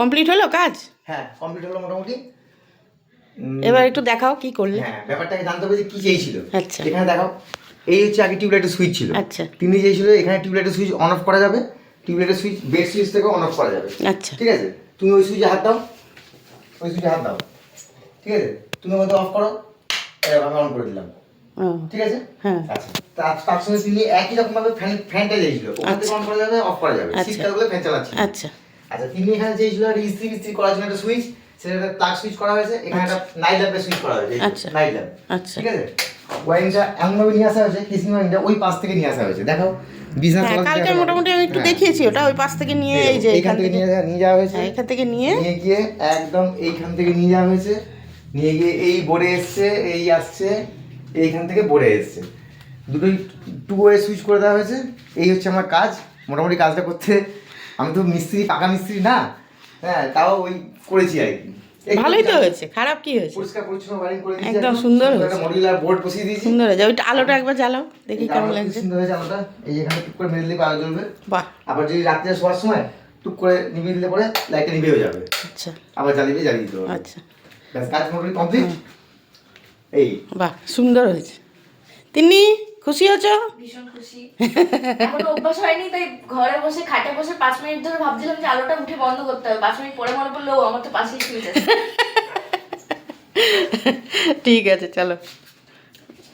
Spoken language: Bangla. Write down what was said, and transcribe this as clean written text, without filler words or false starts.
কমপ্লিট হলো কাজ? হ্যাঁ কমপ্লিট হলো মোটামুটি। এবার একটু দেখাও কি করলে। হ্যাঁ ব্যাপারটাকে জানতে হবে যে কি চেয়েছিল। আচ্ছা এখানে দেখাও, এই হচ্ছে আগে টিউবলাইটের সুইচ ছিল। আচ্ছা তিনি চেয়েছিল এখানে টিউবলাইটের সুইচ অন অফ করা যাবে, টিউবলাইটের সুইচ বেড সুইচ থেকে অন অফ করা যাবে। আচ্ছা ঠিক আছে, তুমি ওই সুইচে হাত দাও, ওই সুইচে হাত দাও। ঠিক আছে, তুমি ওটা অফ করো, আমি অন করে দিলাম। ও ঠিক আছে, হ্যাঁ আচ্ছা তার সঙ্গে তিনি একই রকম ভাবে ফ্যানটা চেয়েছিল, ওখান থেকে অন করা যাবে অফ করা যাবে, শীতকাল হলে ফ্যান চালাচ্ছি। আচ্ছা আচ্ছা তিনি এখানে চেয়েছিল একটা ইস্ত্রি মিস্ত্রি করার জন্য একটা সুইচ, সেটা একটা প্লাগ সুইচ করা হয়েছে, এখানে একটা নাইট ল্যাম্পের সুইচ করা হয়েছে। আচ্ছা নাইট ল্যাম্প। আচ্ছা ঠিক আছে, ওয়ারিংটা এমনভাবে নিয়ে আসা হয়েছে, কেসিং ওয়ারিংটা ওই পাশ থেকে নিয়ে আসা হয়েছে। দেখো বিজনেস হ্যাঁ কালকে মোটামুটি আমি একটু দেখিয়েছি ওটা, ওই পাশ থেকে নিয়ে এই যে এইখান থেকে নিয়ে যাওয়া হয়েছে। হ্যাঁ এখান থেকে নিয়ে গিয়ে একদম এইখান থেকে নিয়ে যাওয়া হয়েছে, নিয়ে গিয়ে এই বোর্ডে এসছে, এই আসছে, এইখান থেকে বোর্ডে এসছে, দুটোই টু ওয়ে সুইচ করে দেওয়া হয়েছে। এই হচ্ছে আমার কাজ। মোটামুটি কাজটা করতে, আমি তো মিস্ত্রি, পাকা মিস্ত্রি না, হ্যাঁ তাও ওই করেছি আর কি। ভালোই তো হয়েছে, খারাপ কি হয়েছে? পরিষ্কার পরিচ্ছন্ন ওয়ারিং করে দিয়েছি, একদম সুন্দর হয়েছে। একটা মডিউলার বোর্ড বসিয়ে দিয়েছি। সুন্দর হয়েছে। ওইটা আলোটা একবার জ্বালাও দেখি কেমন লাগছে। সুন্দর হয়েছে আলোটা, এই যেখানে টুক করে মেরে দিলে আলো জ্বলবে। বাহ আবার যদি রাত্রে শোয়ার সময় টুক করে নিভিয়ে দিলে পরে লাইটটা নিভেও যাবে, আচ্ছা আবার জ্বালিয়ে জ্বালিয়ে দিতে হবে। আচ্ছা ব্যাস কাজ মোটামুটি কমপ্লিট। এই বাহ সুন্দর হয়েছে। তিনি খুশি হয়েছো? ভীষণ খুশি। এখন অভ্যাস হয়নি, তাই ঘরে বসে খাটে বসে 5 মিনিট ধরে ভাবছিলাম যে আলোটা উঠে বন্ধ করতে হবে। 5 মিনিট পরে মনে পড়লো ও আমার তো পাশেই শুয়ে আছে। ঠিক আছে চলো।